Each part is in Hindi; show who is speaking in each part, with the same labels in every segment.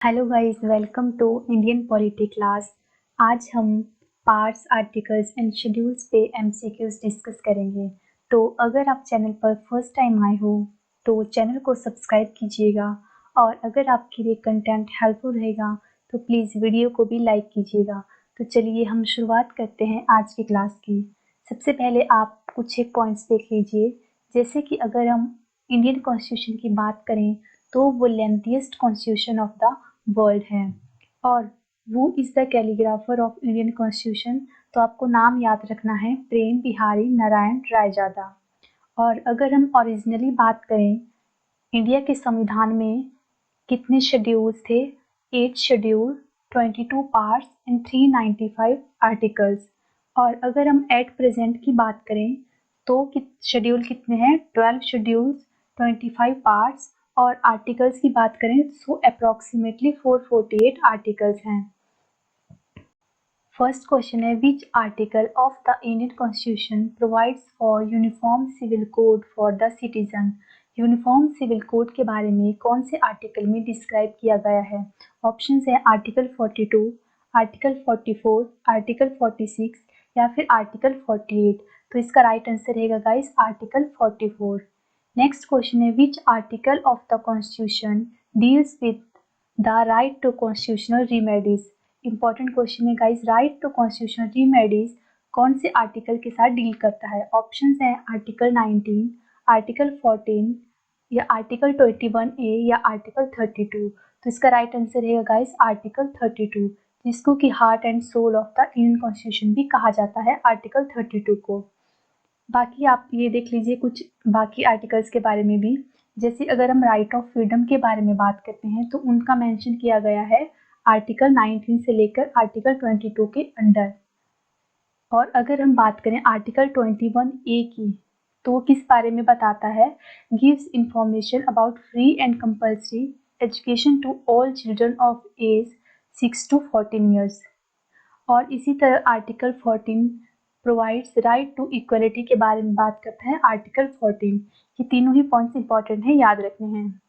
Speaker 1: Hello guys, welcome to Indian polity class. आज हम पार्ट्स, आर्टिकल्स एंड शेड्यूल्स पे एमसीक्यूज डिस्कस करेंगे। तो अगर आप चैनल पर फर्स्ट टाइम आए हो तो चैनल को सब्सक्राइब कीजिएगा, और अगर आपके लिए कंटेंट हेल्पफुल रहेगा तो प्लीज़ वीडियो को भी लाइक कीजिएगा। तो चलिए हम शुरुआत करते हैं आज की क्लास की। सबसे पहले आप कुछ एक पॉइंट्स देख लीजिए। जैसे कि अगर हम इंडियन कॉन्स्टिट्यूशन की बात करें तो वो lengthiest constitution of the world है। और वो is the calligrapher of Indian constitution. तो आपको नाम याद रखना है, प्रेम बिहारी नारायण रायजादा। और अगर हम ओरिजिनली बात करें, इंडिया के संविधान में कितने शेड्यूल्स थे? 8 शेड्यूल, 22 पार्ट्स एंड 395 आर्टिकल्स। और अगर हम एट प्रेजेंट की बात करें तो शेड्यूल कितने हैं? 12 शेड्यूल्स, 25 पार्ट्स, और आर्टिकल्स की बात करें तो अप्रॉक्सीमेटली 448 आर्टिकल्स हैं। फर्स्ट क्वेश्चन है, which article of the Indian constitution provides for uniform civil code for the citizen? Uniform civil code के बारे में कौन से आर्टिकल में डिस्क्राइब किया गया है? ऑप्शंस है आर्टिकल 42, आर्टिकल 44, आर्टिकल 46 या फिर आर्टिकल 48। तो इसका राइट आंसर रहेगा गाइस आर्टिकल 44। नेक्स्ट क्वेश्चन है, which article of the constitution deals with the right to constitutional remedies? Important question है guys, right to constitutional remedies कौन से आर्टिकल के साथ डील करता है? ऑप्शंस है आर्टिकल 19, आर्टिकल 14 या आर्टिकल 21A या आर्टिकल 32। तो इसका राइट आंसर है गाइस आर्टिकल 32, जिसको कि heart and soul of the Indian constitution भी कहा जाता है, आर्टिकल 32 को। बाकी आप ये देख लीजिए कुछ बाकी आर्टिकल्स के बारे में भी। जैसे अगर हम राइट ऑफ फ्रीडम के बारे में बात करते हैं तो उनका मेंशन किया गया है आर्टिकल 19 से लेकर आर्टिकल 22 के अंडर। और अगर हम बात करें आर्टिकल 21A की, तो वो किस बारे में बताता है? Gives information about free and compulsory education to all children of age 6 to 14 years. और इसी तरह article 14 provides right to equality के बारे में बात करता है, आर्टिकल 14। ये तीनों ही पॉइंट्स इंपॉर्टेंट है, याद रखने हैं।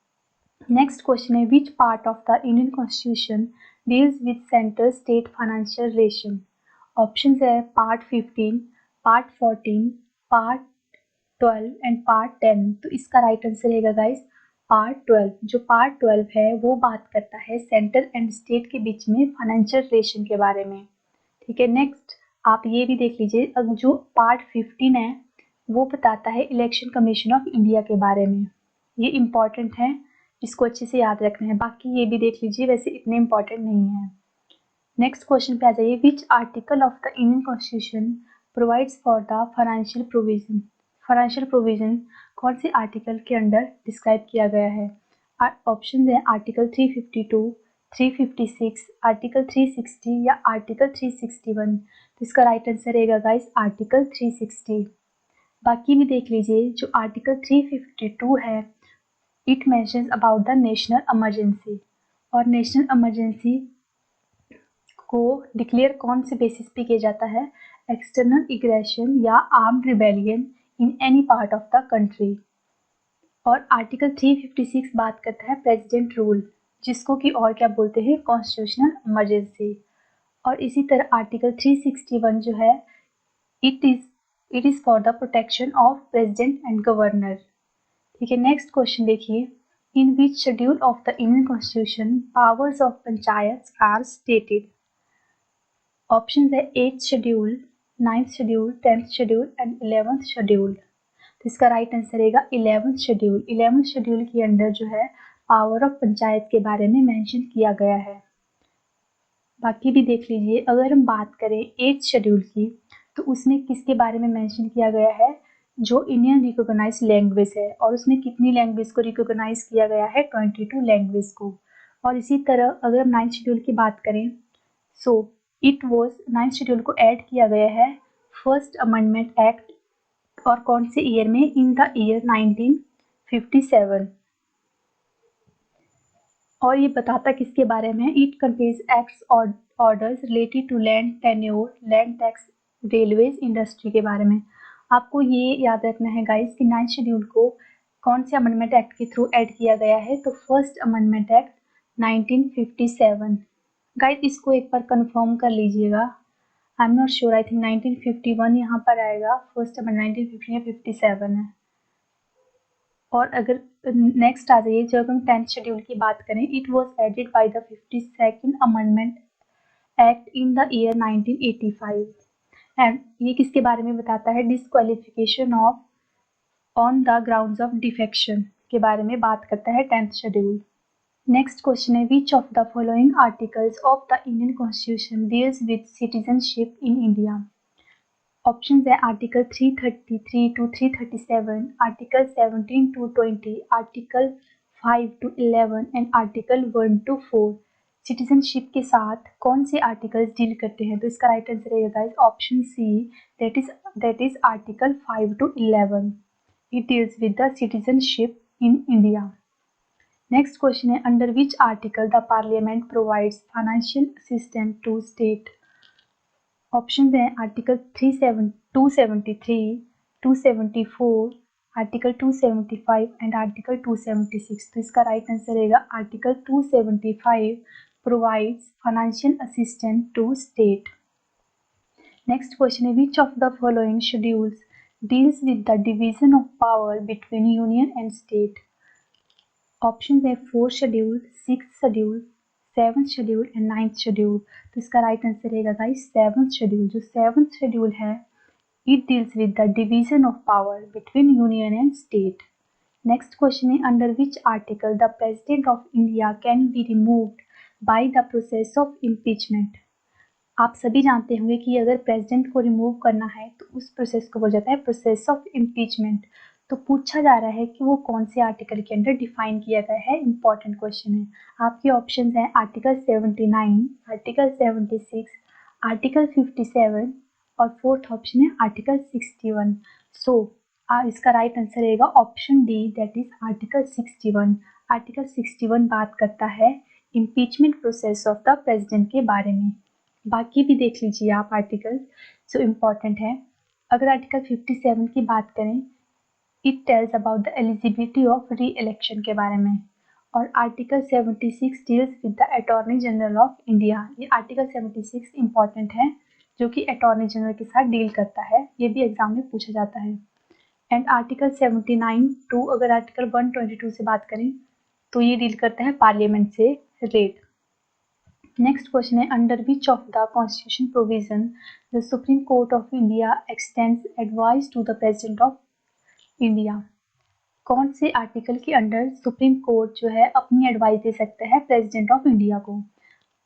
Speaker 1: नेक्स्ट क्वेश्चन है, which part of the Indian constitution deals with central state financial relation? Options है part 15, part 14, part 12 and part 10। तो इसका राइट आंसर रहेगा गाइस पार्ट 12। जो पार्ट 12 है वो बात करता है सेंट्रल एंड स्टेट के बीच में फाइनेंशियल रिलेशन के बारे में। ठीक है, नेक्स्ट आप ये भी देख लीजिए, अब जो पार्ट 15 है वो बताता है इलेक्शन कमीशन ऑफ इंडिया के बारे में। ये इम्पॉर्टेंट है, इसको अच्छे से याद रखना है। बाकी ये भी देख लीजिए, वैसे इतने इम्पॉर्टेंट नहीं है। नेक्स्ट क्वेश्चन पे आ जाइए, which article of the Indian constitution provides for the financial provision? Financial provision कौन से आर्टिकल के अंडर डिस्क्राइब किया गया है? ऑप्शन है आर्टिकल 352, 356, आर्टिकल 360 या आर्टिकल 361। तो इसका राइट आंसर रहेगा गाइस आर्टिकल 360। बाकी भी देख लीजिए, जो आर्टिकल 352 है, it mentions about the national emergency. और नेशनल इमरजेंसी को डिक्लेयर कौन से बेसिस पे किया जाता है? एक्सटर्नल इग्रेशन या armed rebellion in any part of the country. और आर्टिकल 356 बात करता है प्रेसिडेंट रूल, जिसको कि और क्या बोलते हैं? Constitutional emergency. और इसी तरह आर्टिकल 361 जो है, it is for the protection of president and governor. ठीक है, नेक्स्ट क्वेश्चन देखिए, in which schedule of the Indian constitution powers of panchayat are stated? Option है 8th schedule, 9th schedule, 10th schedule and 11th schedule. तो इसका राइट आंसर रहेगा 11th शेड्यूल। 11th शेड्यूल के अंडर जो है पावर ऑफ पंचायत के बारे में मेंशन किया गया है। बाकी भी देख लीजिए, अगर हम बात करें 8th शेड्यूल की, तो उसमें किसके बारे में मेंशन किया गया है? जो इंडियन रिकॉग्नाइज लैंग्वेज है, और उसमें कितनी लैंग्वेज को रिकॉग्नाइज किया गया है? 22 लैंग्वेज को। और इसी तरह अगर हम 9th शेड्यूल की बात करें, so it was 9th schedule को ऐड किया गया है फर्स्ट अमेंडमेंट एक्ट, और कौन से ईयर में? In the year 1957। और ये बताता किसके बारे में? इट कंटेन्स एक्ट्स और orders related to land tenure, land tax, railways, industry के बारे में। आपको ये याद रखना है गाइस कि 9th शेड्यूल को कौन से अमेंडमेंट एक्ट के थ्रू ऐड किया गया है? तो फर्स्ट अमेंडमेंट एक्ट 1957। गाइस इसको एक बार कंफर्म कर लीजिएगा। I am not sure, I think 1951 यहाँ पर आएगा, फर्स्ट नंबर 1950 या 57 है। और अगर नेक्स्ट आ जाइए, जब हम 10th शेड्यूल की बात करें, it was added by the 52nd amendment act in the year 1985। And ये किसके बारे में बताता है? Disqualification of on the grounds of defection के बारे में बात करता है 10th शेड्यूल। नेक्स्ट क्वेश्चन है, which of the following articles of the Indian constitution deals with citizenship in India? Options है article 333 to 337, article 17 to 20, article 5 to 11 and article 1 to 4। Citizenship के साथ कौन से आर्टिकल्स डील करते हैं? तो इसका राइट आंसर रहेगा guys option C, that is article 5 to 11। It deals with the citizenship in India. Next question है, under which article the parliament provides financial assistance to state? Option है आर्टिकल 273, 274, आर्टिकल 275 एंड आर्टिकल 276। तो इसका राइट आंसर रहेगा article 275 provides financial assistance to state. Next question है, which of the following schedules deals with the division of power between union and state? Option है 4th schedule, 6th schedule, 7th schedule and 9th schedule. तो इसका राइट आंसर रहेगा गाइस 7th शेड्यूल। जो 7th शेड्यूल है, it deals with the division of power between union and state. Next question है, under which article the president of India can be removed by the process of impeachment? आप सभी जानते होंगे कि अगर प्रेसिडेंट को रिमूव करना है तो उस प्रोसेस को बोला जाता है प्रोसेस ऑफ इम्पीचमेंट। तो पूछा जा रहा है कि वो कौन से आर्टिकल के अंडर डिफाइन किया गया है। इंपॉर्टेंट क्वेश्चन है। आपके ऑप्शंस हैं आर्टिकल 79, आर्टिकल 76, आर्टिकल 57 और फोर्थ ऑप्शन है आर्टिकल 61। सो इसका राइट आंसर रहेगा option D, that is article 61। Article 61 बात करता है impeachment process of the president के बारे में। बाकी भी देख लीजिए आप आर्टिकल जो इम्पॉर्टेंट है। अगर आर्टिकल 57 की बात करें, it tells about the eligibility of री इलेक्शन के बारे में। और article 76 deals with the attorney general of India. ये आर्टिकल 76 इम्पॉर्टेंट है, जो कि अटॉर्नी जनरल के साथ डील करता है। ये भी एग्जाम में पूछा जाता है। एंड आर्टिकल 79 टू अगर आर्टिकल 122 से बात करें तो ये डील करता है पार्लियामेंट से रेट। नेक्स्ट क्वेश्चन है, under which of the constitution provision the Supreme Court of India extends advice to the president of India? कौन से आर्टिकल के अंडर सुप्रीम कोर्ट जो है अपनी एडवाइस दे सकता है प्रेसिडेंट ऑफ इंडिया को?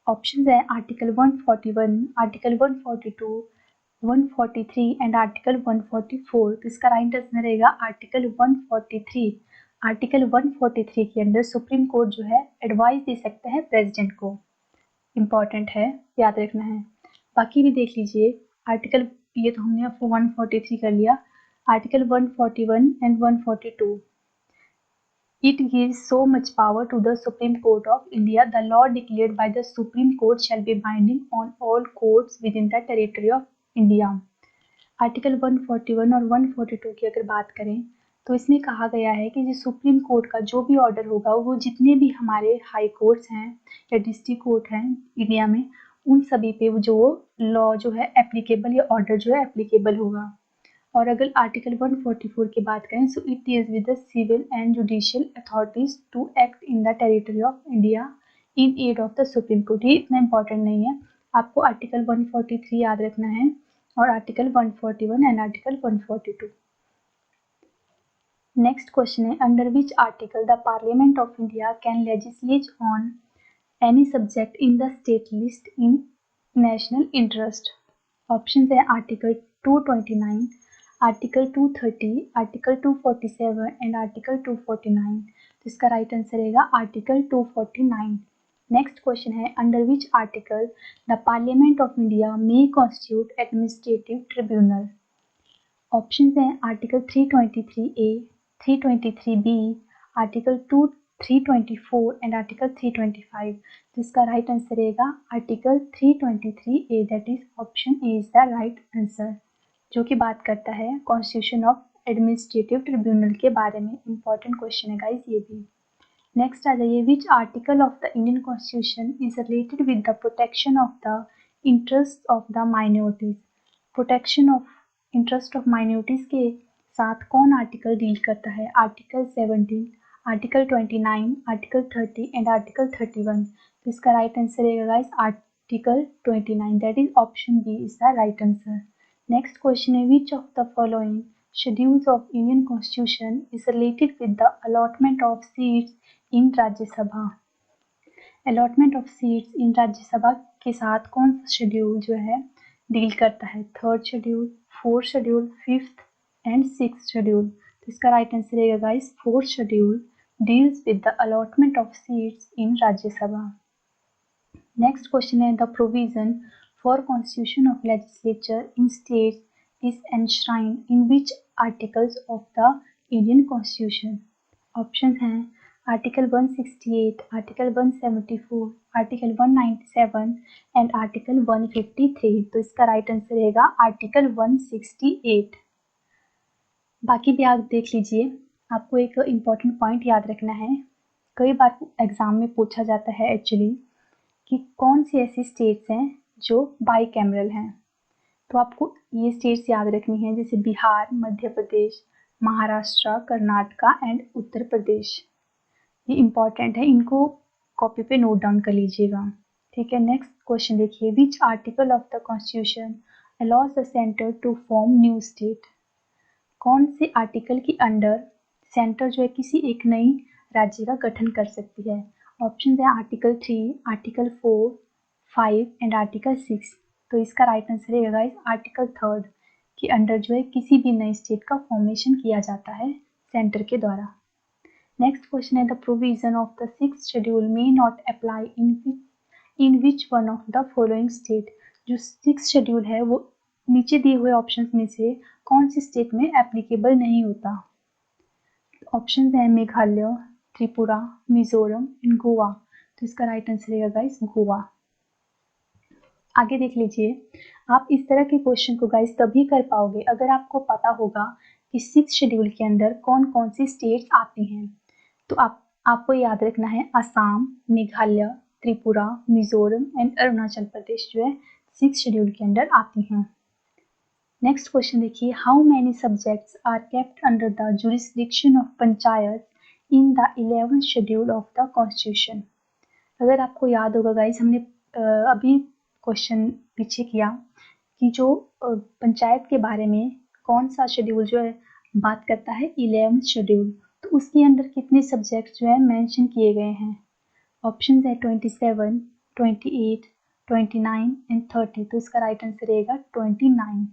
Speaker 1: ऑप्शंस है आर्टिकल 141, आर्टिकल 142, 143 एंड आर्टिकल 144। तो इसका राइट आंसर रहेगा आर्टिकल 143। आर्टिकल 143 के अंदर सुप्रीम कोर्ट जो है एडवाइस दे सकता है प्रेसिडेंट को। इम्पॉर्टेंट है, याद रखना है। बाकी भी देख लीजिए आर्टिकल, ये तो हमने 143 कर लिया। Article 141 and 142, it gives so much power to the Supreme Court of India. The law declared by the Supreme Court shall be binding on all courts within the territory of India. Article 141 और 142 की अगर बात करें तो इसमें कहा गया है कि जो सुप्रीम कोर्ट का जो भी ऑर्डर होगा वो जितने भी हमारे हाई कोर्ट्स हैं या डिस्ट्रिक्ट कोर्ट हैं इंडिया में, उन सभी पे जो लॉ जो है एप्लीकेबल या ऑर्डर जो है एप्लीकेबल होगा। और अगर आर्टिकल 144 की बात करें, so it deals with the civil and judicial authorities to act in the territory of India in aid of the Supreme Court. ये इतना इंपॉर्टेंट नहीं है, आपको आर्टिकल 143 याद रखना है और article 141 and article 142। Next question है, under which article the parliament of India can legislate on any subject in the state list in national interest? Option है article 229, article 230, article 247 and article 249। तो इसका राइट आंसर रहेगा आर्टिकल 249। नेक्स्ट क्वेश्चन है, under which article the parliament of India may constitute administrative tribunal? Option हैं article 323A, 323B, article 324 and article 325। तो इसका राइट आंसर रहेगा article 323A, that is option A is the right answer, जो कि बात करता है कॉन्स्टिट्यूशन ऑफ एडमिनिस्ट्रेटिव ट्रिब्यूनल के बारे में। इंपॉर्टेंट क्वेश्चन है गाइस ये भी। नेक्स्ट आ जाइए, which article of the Indian constitution is related with the protection of the interest of the minorities. Protection of interest of minorities के साथ कौन आर्टिकल डील करता है? Article 17, article 29, article 30 and article 31। तो इसका राइट आंसर रहेगा guys article 29, that is option B is the right answer. Next question है, which of the following schedules of Indian Constitution is related with the allotment of seats in Rajya Sabha। allotment of seats in राज्य सभा के साथ कौन सा शेड्यूल जो है डील करता है? Third schedule, fourth schedule, fifth and sixth schedule. तो इसका राइट आंसर रहेगा guys fourth schedule deals with the allotment of seats in राज्य सभा। नेक्स्ट क्वेश्चन है, the provision for constitution of legislature in states is enshrined in which articles of the Indian Constitution? Options हैं article 168, article 174, article 197 and article 153। तो इसका राइट आंसर रहेगा आर्टिकल 168। बाकी भी आप देख लीजिए, आपको एक इम्पॉर्टेंट पॉइंट याद रखना है, कई बार एग्जाम में पूछा जाता है एक्चुअली कि कौन सी ऐसी स्टेट्स हैं जो बाई कैमरल हैं। तो आपको ये स्टेट्स याद रखनी है, जैसे बिहार, मध्य प्रदेश, महाराष्ट्र, कर्नाटका एंड उत्तर प्रदेश। ये इम्पॉर्टेंट है, इनको कॉपी पे नोट डाउन कर लीजिएगा, ठीक है। नेक्स्ट क्वेश्चन देखिए, which article of the constitution allows the centre to form new state? कौन से आर्टिकल के अंडर सेंटर जो है किसी एक नई राज्य का गठन कर सकती है? ऑप्शन है आर्टिकल 3, आर्टिकल 4, 5 एंड आर्टिकल 6। तो इसका राइट आंसर रहेगा गाइस आर्टिकल 3 के अंडर जो है किसी भी नई स्टेट का फॉर्मेशन किया जाता है सेंटर के द्वारा। नेक्स्ट क्वेश्चन है, the provision of the sixth schedule may not apply in which one of the following state? जो सिक्स्थ शेड्यूल है वो नीचे दिए हुए ऑप्शंस में से कौन सी स्टेट में एप्लीकेबल नहीं होता? ऑप्शन है मेघालय, त्रिपुरा, मिजोरम एंड गोवा। तो इसका राइट आंसर रहेगा गाइस गोवा। आगे देख लीजिए, आप इस तरह के क्वेश्चन को गाइस तभी कर पाओगे अगर आपको पता होगा कि सिक्स शेड्यूल के अंदर कौन कौन सी स्टेट्स आती हैं। तो आपको याद रखना है असम, मेघालय, त्रिपुरा, मिजोरम एंड अरुणाचल प्रदेश जो है सिक्स शेड्यूल के अंदर आती हैं। नेक्स्ट क्वेश्चन देखिए, how many subjects are kept under the jurisdiction of panchayat in the 11th schedule of the constitution? अगर आपको याद होगा गाइस, हमने अभी क्वेश्चन पीछे किया कि जो पंचायत के बारे में कौन सा शेड्यूल जो है बात करता है 11th शेड्यूल, तो उसके अंदर कितने सब्जेक्ट जो है मेंशन किए गए हैं? ऑप्शन है 27, 28, 29 एंड 30। तो इसका राइट आंसर रहेगा 29।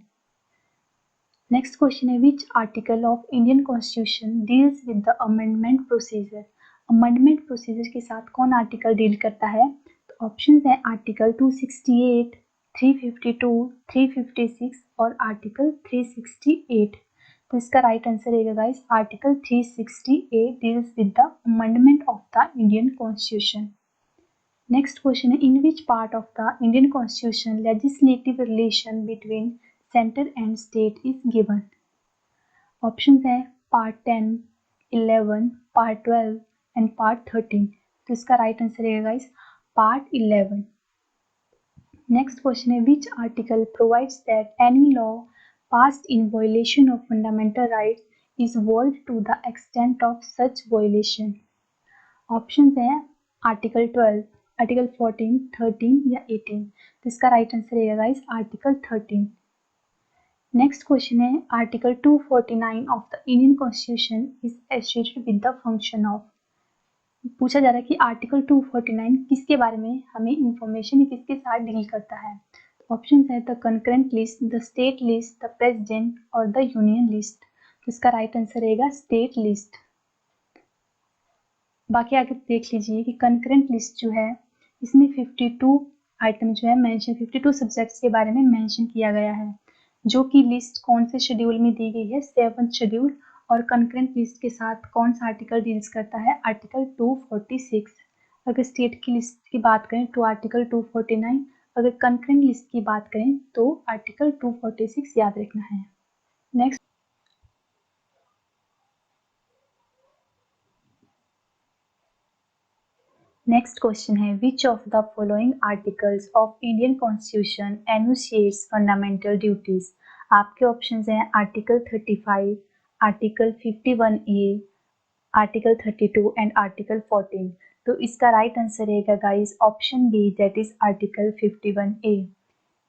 Speaker 1: नेक्स्ट क्वेश्चन है, which article of Indian constitution deals with the amendment procedure? Amendment procedure के साथ कौन आर्टिकल डील करता है? तो ऑप्शन है आर्टिकल 268, 352, 356 और आर्टिकल 368। तो इसका राइट आंसर रहेगा guys article 368 deals with the amendment of the Indian constitution. Next question है, in which part of the Indian constitution legislative relation between centre and state is given? Option है पार्ट 10, 11, पार्ट 12 एंड पार्ट 13। तो इसका राइट आंसर रहेगा गाइस पार्ट 11। नेक्स्ट क्वेश्चन है, which article provides that any law passed in violation of fundamental rights is void to the extent of such violation? Options हैं आर्टिकल 12, आर्टिकल 14, 13 या 18। तो इसका राइट आंसर रहेगा गाइस आर्टिकल 13। नेक्स्ट क्वेश्चन है, article 249 of the Indian constitution is associated with the function of? पूछा जा रहा है कि आर्टिकल 249 किसके बारे में हमें इंफॉर्मेशन किसके साथ डील करता है? ऑप्शन है the concurrent list, the state list, the president और द यूनियन लिस्ट। तो इसका राइट आंसर रहेगा स्टेट लिस्ट। बाकी आगे देख लीजिए कि कंकरेंट लिस्ट जो है इसमें 52 आइटम जो है मेंशन 52 सब्जेक्ट्स के बारे में मेंशन किया गया है, जो कि लिस्ट कौन से शेड्यूल में दी गई है? 7th schedule. और कंकरेंट लिस्ट के साथ कौन सा आर्टिकल डील्स करता है? आर्टिकल 246। अगर स्टेट की लिस्ट की बात करें तो आर्टिकल 249, अगर कंकरेंट लिस्ट की बात करें तो आर्टिकल 246 याद रखना है। नेक्स्ट नेक्स्ट क्वेश्चन है which of the following articles of Indian constitution enunciates fundamental duties. आपके ऑप्शंस हैं article 35, article 51A, article 32 and article 14। तो इसका राइट आंसर रहेगा guys option B, that is article 51A।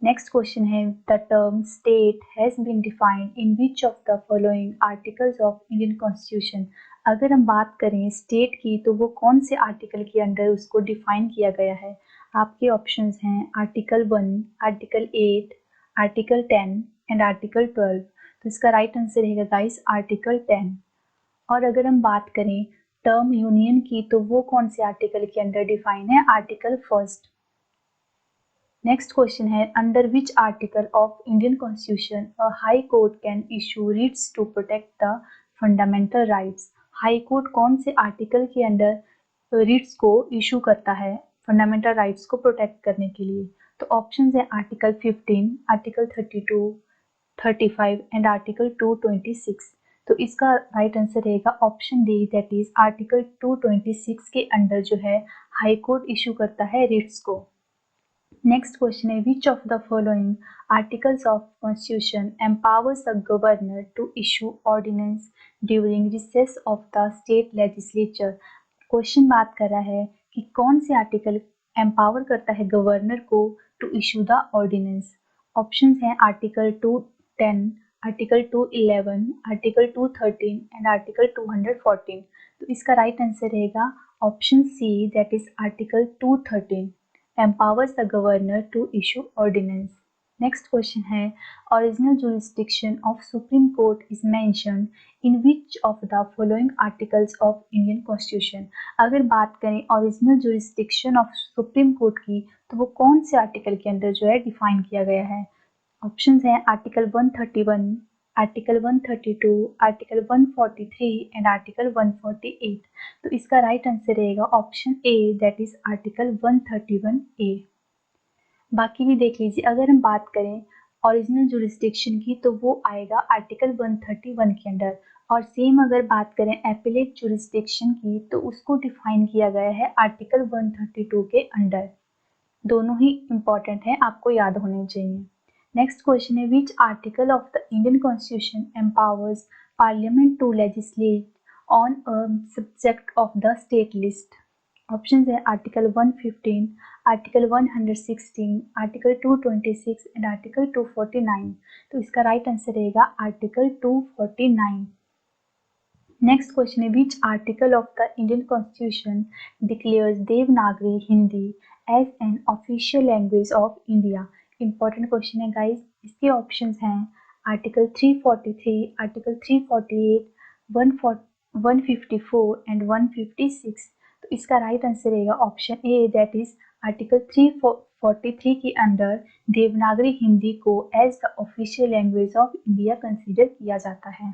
Speaker 1: Next question है the term state has been defined in which of the following articles of Indian constitution. अगर हम बात करें स्टेट की तो वो कौन से आर्टिकल के अंडर उसको डिफाइन किया गया है। आपके ऑप्शंस हैं article 1, article 8, article 10 and article 12। तो इसका राइट आंसर रहेगा गाइस आर्टिकल 10। और अगर हम बात करें टर्म यूनियन की तो वो कौन से आर्टिकल के अंडर डिफाइन है, आर्टिकल 1। नेक्स्ट क्वेश्चन है under which article of Indian constitution a high court can issue writs to protect the fundamental rights. High court कौन से आर्टिकल के अंडर रिट्स को इशू करता है फंडामेंटल राइट्स को प्रोटेक्ट करने के लिए। तो ऑप्शन है आर्टिकल 15, आर्टिकल 32, 35 एंड आर्टिकल 226। तो इसका राइट आंसर रहेगा option D, that is article 226 के अंडर जो है हाई कोर्ट इशू करता है रिट्स को। नेक्स्ट क्वेश्चन है which of the following articles of constitution empowers the governor to issue ordinance during recess of the state legislature. Question बात कर रहा है कि कौन से आर्टिकल एम्पावर करता है गवर्नर को to issue the ordinance. Options हैं article 210, article 211, article 213 and article 214। तो इसका राइट आंसर रहेगा option C, that is article 213 empowers the governor to issue ordinance. Next question है original jurisdiction of Supreme Court is mentioned in which of the following articles of Indian Constitution। अगर बात करें original jurisdiction of Supreme Court की तो वो कौन से आर्टिकल के अंदर जो है डिफाइन किया गया है। ऑप्शंस हैं article 131, article 132, article 143 and article 148। तो इसका राइट आंसर रहेगा option A, that is article 131A। बाकी भी देख लीजिए अगर हम बात करें ओरिजिनल जुरिस्डिक्शन की तो वो आएगा आर्टिकल 131 के अंडर। और सेम अगर बात करें एपिलेट जुरिस्डिक्शन की तो उसको डिफाइन किया गया है आर्टिकल 132 के अंडर। दोनों ही इम्पॉर्टेंट है, आपको याद होने चाहिए। नेक्स्ट क्वेश्चन है which article of the Indian constitution empowers parliament to legislate on a subject of the state list. Option है article 115, article 116, article 226 and article 249। तो इसका राइट आंसर रहेगा आर्टिकल 249। नेक्स्ट क्वेश्चन है which article of the Indian constitution declares Devanagari Hindi as an official language of India. Important question है गाइस। इसके ऑप्शंस हैं आर्टिकल 343, आर्टिकल 348, 154 एंड 156। तो इसका राइट आंसर रहेगा option A, that is article 343 के अंदर देवनागरी हिंदी को as the official language of India consider किया जाता है।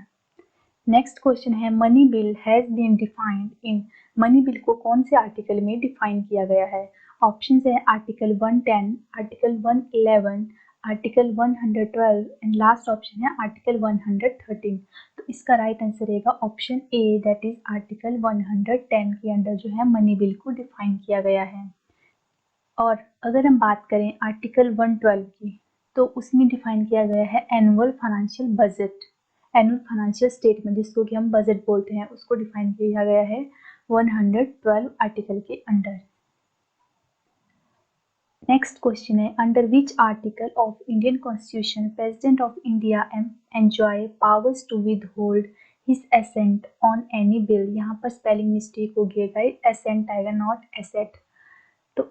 Speaker 1: नेक्स्ट क्वेश्चन है money bill has been defined in. Money bill को कौन से आर्टिकल में डिफाइन किया गया है। ऑप्शंस है article 110, article 111, article 112 and last option है आर्टिकल 113। तो इसका राइट आंसर रहेगा option A, that is article 110 के अंडर जो है मनी बिल को डिफाइन किया गया है। और अगर हम बात करें आर्टिकल 112 की तो उसमें डिफाइन किया गया है annual financial budget, annual financial statement जिसको कि हम बजट बोलते हैं, उसको डिफाइन किया गया है 112 आर्टिकल के अंडर। नेक्स्ट क्वेश्चन है under which article of Indian constitution president of India enjoy powers to withhold his assent on any bill. यहाँ पर स्पेलिंग मिस्टेक हो गया गाइस, एसेंट आएगा नॉट एसेट। तो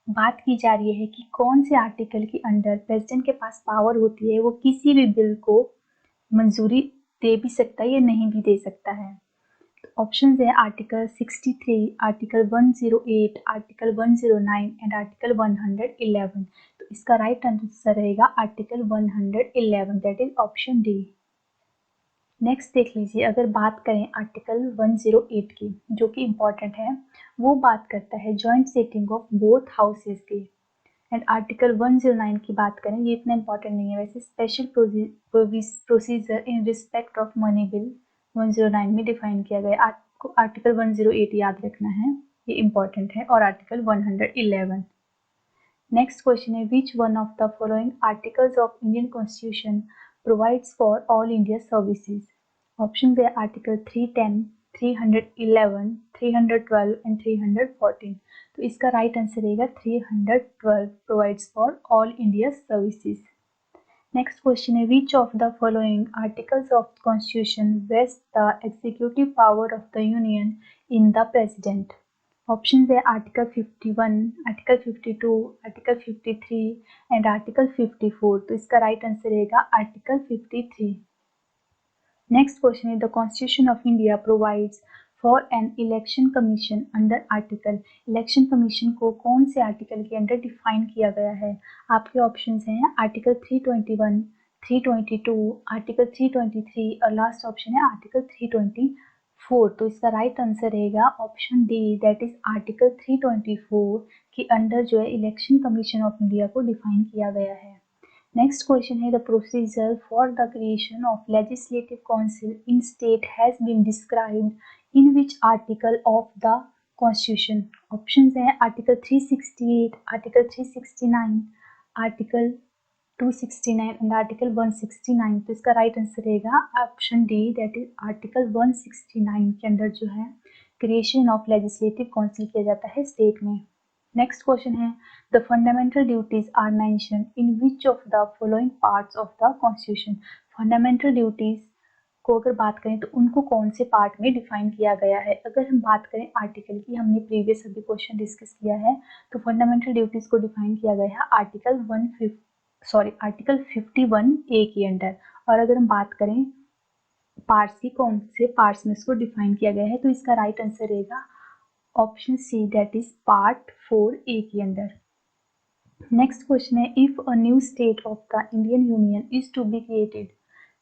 Speaker 1: बात की जा रही है कि कौन से आर्टिकल के अंडर प्रेसिडेंट के पास पावर होती है वो किसी भी बिल को मंजूरी दे भी सकता है या नहीं भी दे सकता है। ऑप्शन है article 63, article 108, article 109 and article 111। तो इसका राइट आंसर रहेगा article 111, that is option D. Next देख लीजिए अगर बात करें आर्टिकल 108 की जो कि इम्पॉर्टेंट है, वो बात करता है joint sitting of both houses की। एंड आर्टिकल 109 की बात करें, ये इतना इम्पॉर्टेंट नहीं है वैसे, special procedure in respect of money bill 109 में डिफाइन किया गया। आपको आर्टिकल 108 याद रखना है। ये इंपॉर्टेंट है, और आर्टिकल 111। नेक्स्ट क्वेश्चन है, which one of the following articles of Indian constitution provides for all India services. Option है आर्टिकल 310, 311, 312 एंड 314। तो इसका राइट आंसर रहेगा 312 provides for all India services. Next question है, which of the following articles of constitution vest the executive power of the union in the president. Option है article 51, article 52, article 53 and article 54। तो इसका राइट आंसर रहेगा आर्टिकल 53। नेक्स्ट क्वेश्चन है, the constitution of India provides for an election commission under article. Election commission को कौन से आर्टिकल के अंडर डिफाइन किया गया है? आपके ऑप्शंस हैं आर्टिकल 321, 322, आर्टिकल 323 और लास्ट ऑप्शन है आर्टिकल 324। तो इसका राइट आंसर रहेगा option D, that is article 324 के अंडर जो है इलेक्शन कमीशन ऑफ इंडिया को डिफाइन किया गया है। नेक्स्ट क्वेश्चन है, the procedure for the creation of legislative council in state has been described in which article of the constitution. Options हैं article 368, article 369, article 269 and article 169। तो इसका राइट आंसर रहेगा option D, that is article 169 के अंदर जो है क्रिएशन ऑफ लेजिस्लेटिव काउंसिल किया जाता है स्टेट में। नेक्स्ट क्वेश्चन है, the fundamental duties are mention in which of the following parts of the constitution. Fundamental duties को अगर बात करें तो उनको कौन से पार्ट में डिफाइन किया गया है? अगर हम बात करें आर्टिकल की, हमने प्रीवियस अभी क्वेश्चन डिस्कस किया है, तो फंडामेंटल ड्यूटीज को डिफाइन किया गया है आर्टिकल 51 ए के अंडर। और अगर हम बात करें पार्ट्स की, कौन से पार्ट्स में इसको डिफाइन किया गया है, तो इसका राइट आंसर रहेगा option C, that is part 4A के अंदर। नेक्स्ट क्वेश्चन है, if a new state of the Indian union is to be created,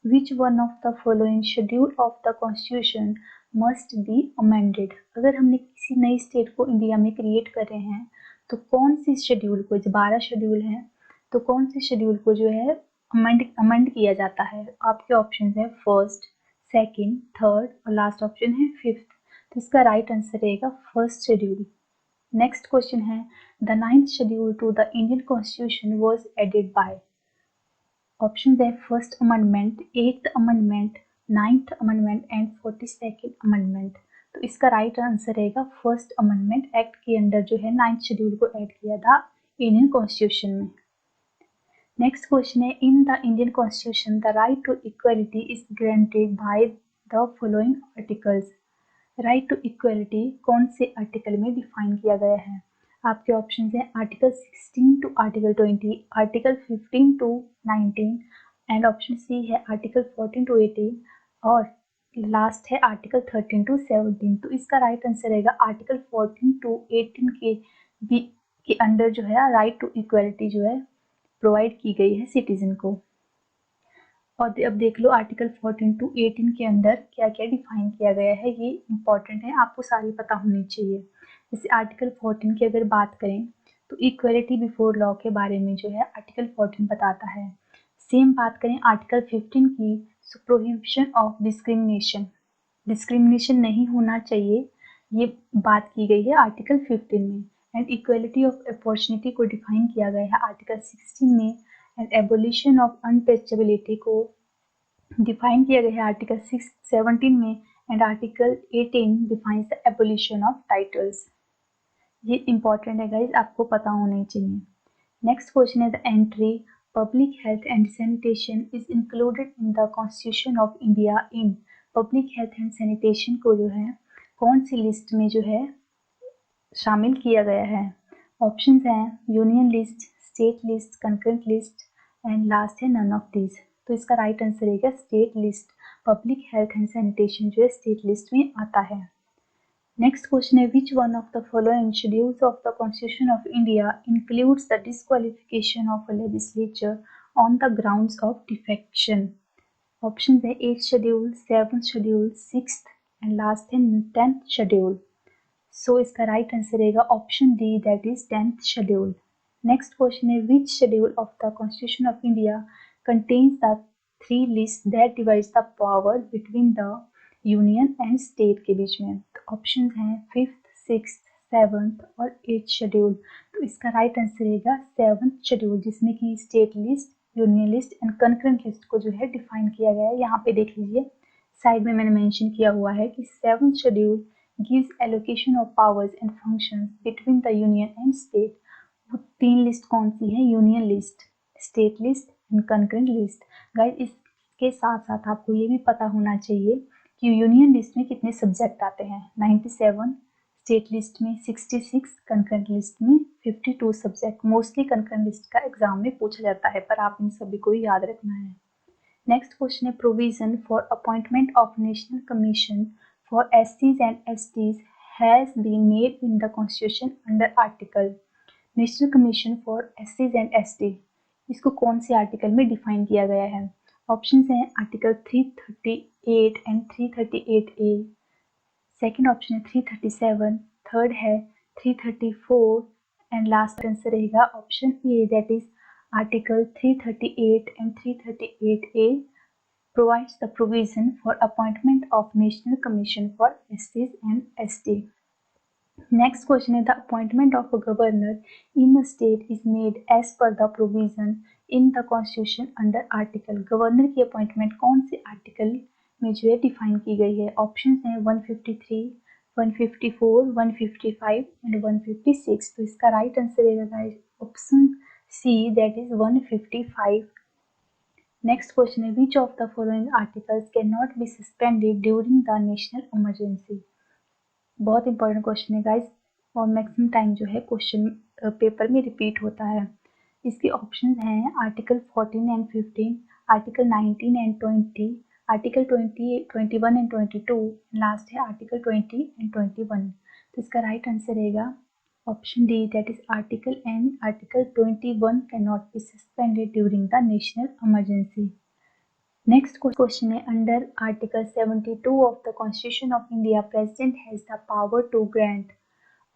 Speaker 1: which one of the following schedule of the constitution must be amended. अगर हमने किसी नई स्टेट को इंडिया में क्रिएट कर रहे हैं तो कौन सी शेड्यूल को, जो 12 शेड्यूल हैं, तो कौन सी शेड्यूल को जो है अमेंड किया जाता है? आपके ऑप्शन है फर्स्ट, सेकेंड, थर्ड और लास्ट ऑप्शन है फिफ्थ। तो इसका राइट आंसर रहेगा फर्स्ट शेड्यूल। नेक्स्ट क्वेश्चन है, the 9th schedule to the Indian constitution was added by. Option है first amendment, 8th amendment, 9th amendment and 42nd amendment. तो इसका राइट आंसर रहेगा फर्स्ट अमेंडमेंट एक्ट के अंदर जो है 9th शेड्यूल को ऐड किया था इंडियन कॉन्स्टिट्यूशन में। नेक्स्ट क्वेश्चन है, in the Indian constitution the right to equality is granted by the following articles. Right to equality कौन से आर्टिकल में डिफाइन किया गया है? आपके ऑप्शन हैं article 16 to article 20, article 15 to 19 and option C है आर्टिकल 14 टू 18 और लास्ट है आर्टिकल 13 टू 17। तो इसका राइट आंसर रहेगा आर्टिकल 14 टू 18 के अंडर जो है राइट टू इक्वलिटी जो है प्रोवाइड की गई है सिटीजन को। और अब देख लो आर्टिकल 14 टू 18 के अंदर क्या क्या डिफाइन किया गया है, ये इंपॉर्टेंट है, आपको सारी पता होनी चाहिए। जैसे आर्टिकल 14 की अगर बात करें तो इक्वलिटी बिफोर लॉ के बारे में जो है आर्टिकल 14 बताता है। सेम बात करें आर्टिकल 15 की, प्रोहिबिशन ऑफ डिस्क्रिमिनेशन, डिस्क्रिमिनेशन नहीं होना चाहिए, ये बात की गई है आर्टिकल 15 में। एंड इक्वलिटी ऑफ अपॉर्चुनिटी को डिफाइन किया गया है आर्टिकल 16 में। एंड एबोलिशन ऑफ अनटचेबिलिटी को डिफाइन किया गया है आर्टिकल 17 में। And article 18 defines the abolition of titles. ये इंपॉर्टेंट है गाइज, आपको पता होना चाहिए। नेक्स्ट क्वेश्चन है, the entry public health and sanitation is included in the constitution of India in. Public health and sanitation को जो है कौन सी लिस्ट में जो है शामिल किया गया है? ऑप्शंस हैं union list, state list, concurrent list and last है नन ऑफ दीज। तो इसका राइट आंसर रहेगा state list. Public health and sanitation जो है स्टेट लिस्ट में आता है। नेक्स्ट क्वेश्चन है, which one of the following schedules of the constitution of India includes the disqualification of a legislature on the grounds of defection. Option है 8th schedule, 7th schedule, 6th and last है 10th शेड्यूल। सो इसका राइट आंसर रहेगा option D, that is 10th schedule. Next question है, which schedule of the constitution of India contains the 3 list that divides the power between the union and state के बीच में? ऑप्शन हैं 5th, 6th, 7th और 8th शेड्यूल। तो इसका राइट आंसर रहेगा 7th शेड्यूल, जिसमें कि state list, union list and concurrent list को जो है डिफाइन किया गया है। यहाँ पे देख लीजिए साइड में मैंने मेंशन किया हुआ है कि 7th schedule gives allocation of powers and functions between the union and state. वो 3 लिस्ट कौन सी है? Union list, state list and concurrent list. Guys इसके साथ साथ आपको ये भी पता होना चाहिए कि यूनियन लिस्ट में कितने सब्जेक्ट आते हैं। 97, स्टेट लिस्ट में 66, कंकरेंट लिस्ट में 52 सब्जेक्ट। मोस्टली कंकरेंट लिस्ट का एग्जाम में पूछा जाता है, पर आप इन सभी को याद रखना है। नेक्स्ट क्वेश्चन है provision for appointment of national commission for SCs and STs has been made in the constitution under article. National commission for SCs and ST, इसको कौन से आर्टिकल में डिफाइन किया गया है? ऑप्शंस हैं article 338 and 338A, second option है 337, थर्ड है 334 एंड लास्ट आंसर रहेगा option A, that is article 338 and 338A provides the provision for appointment of National Commission for SCs and ST. Next question is the appointment of a governor in a state is made as per the provision in the constitution under article। Governor की अपॉइंटमेंट कौन से आर्टिकल में जो है डिफाइन की गई है? ऑप्शन हैं 153, 154, 155 एंड 156। तो इसका राइट आंसर रहेगा option C, that is 155। Next question है which of the following articles can not be suspended during the national emergency. बहुत इंपॉर्टेंट क्वेश्चन है गाइस, और मैक्सिमम टाइम जो है क्वेश्चन पेपर में रिपीट होता है। इसके ऑप्शंस हैं article 14 and 15, article 19 and 20, article 20, 21 and 22, last है आर्टिकल 20 एंड 21। तो इसका राइट आंसर रहेगा option D, that is article and article 21 can not be suspended during the national emergency. Next question है under article 72 of the constitution of India president has the power to grant.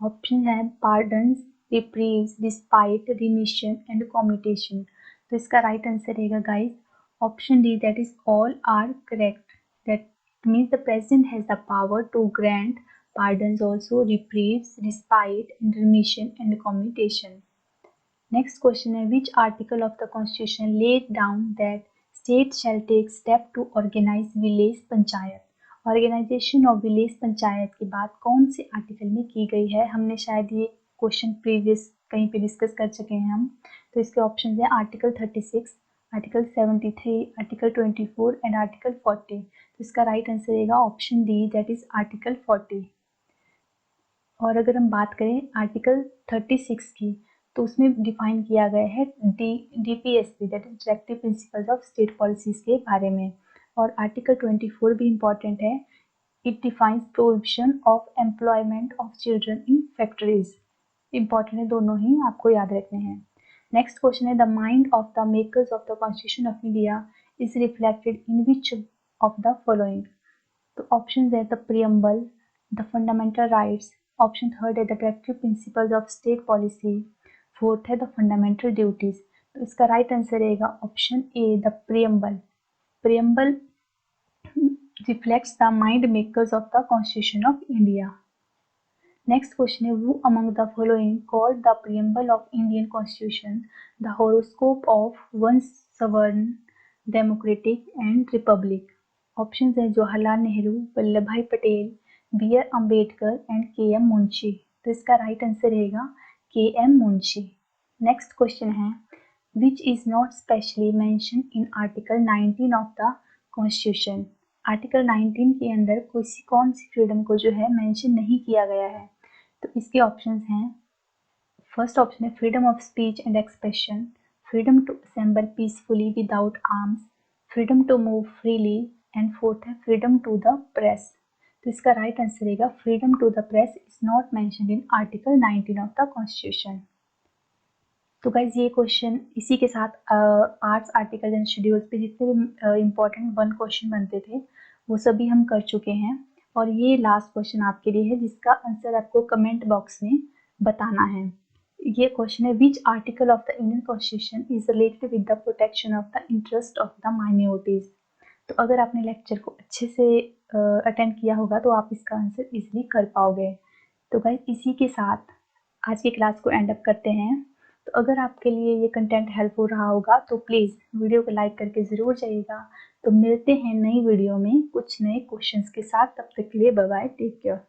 Speaker 1: Option है pardons, reprieves, despite, remission and commutation. तो इसका राइट आंसर रहेगा guys option D, that is all are correct. That means the president has the power to grant pardons also, reprieves, respite and remission and commutation. Next question है which article of the constitution laid down that state shall take step to organize village पंचायत। ऑर्गेनाइजेशन ऑफ विलेज पंचायत की बात कौन से आर्टिकल में की गई है? हमने शायद ये क्वेश्चन प्रीवियस कहीं पे डिस्कस कर चुके हैं हम। तो इसके ऑप्शन हैं article 36, article 73, article 24 and article 40। तो इसका राइट आंसर रहेगा option D, that is article 40। और अगर हम बात करें आर्टिकल 36 की, तो उसमें डिफाइन किया गया है DPSP, that is directive principles of state policies के बारे में। और आर्टिकल 24 भी इम्पॉर्टेंट है, it defines prohibition of employment of children in factories. Important है दोनों ही, आपको याद रखने हैं। नेक्स्ट क्वेश्चन है the mind of the makers of the constitution of India is reflected in which of the following. तो ऑप्शन है the preamble, the fundamental rights, option third है the directive principles of state policy, fourth है द फंडामेंटल ड्यूटीज। तो इसका राइट आंसर रहेगा option A, the preamble. Preamble reflects the mind makers of the Constitution of India. Next question is who among the following called the preamble of Indian Constitution the horoscope of one sovereign, democratic and republic? Options है जवाहरलाल नेहरू, वल्लभ भाई Patel, B.R. Ambedkar and K.M. Munshi. तो इसका राइट आंसर रहेगा K.M. मुंशी। नेक्स्ट क्वेश्चन है which is not specially mentioned in Article 19 of the Constitution। Article 19 के अंदर कौन सी फ्रीडम को जो है मेंशन नहीं किया गया है? तो इसके ऑप्शंस हैं, फर्स्ट ऑप्शन है freedom of speech and expression, freedom to assemble peacefully without arms, freedom to move freely and fourth है फ्रीडम टू द प्रेस। तो इसका राइट आंसर रहेगा freedom to the press is not mentioned in article 19 of the constitution. तो गाइज ये क्वेश्चन इसी के साथ आर्ट्स आर्टिकल एंड शेड्यूल्स पे जितने भी इम्पोर्टेंट 1 क्वेश्चन बनते थे वो सभी हम कर चुके हैं। और ये लास्ट क्वेश्चन आपके लिए है जिसका आंसर आपको कमेंट बॉक्स में बताना है। ये क्वेश्चन है which article of the Indian constitution is related with the protection of the interest of the minorities. तो अगर आपने लेक्चर को अच्छे से अटेंड किया होगा तो आप इसका आंसर इजीली कर पाओगे। तो गाइस इसी के साथ आज की क्लास को एंड अप करते हैं। तो अगर आपके लिए ये कंटेंट हेल्पफुल रहा होगा तो प्लीज़ वीडियो को लाइक करके ज़रूर जाइएगा। तो मिलते हैं नई वीडियो में कुछ नए क्वेश्चंस के साथ। तब तक के लिए बाय बाय, टेक केयर।